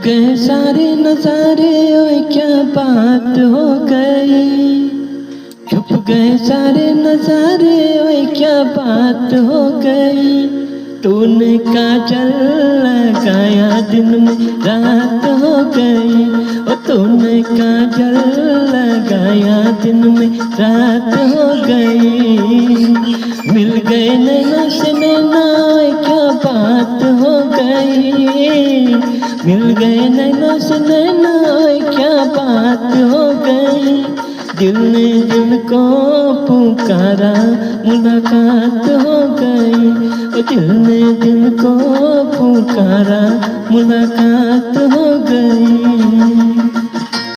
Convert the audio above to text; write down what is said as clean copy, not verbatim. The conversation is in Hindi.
गए सारे नजारे, ओए क्या बात हो गई। छुप गए सारे नजारे, ओए क्या बात हो गई। तूने काजल लगाया दिन में रात हो गई। ओ तूने काजल लगाया दिन में रात हो गई। मिल गए नैना से नैना, क्या बात हो गई। मिल गए नैना से नैना, क्या बात हो गई। दिल ने दिल को पुकारा, मुलाकात हो गई। ओ दिल ने दिल को पुकारा, मुलाकात हो गई।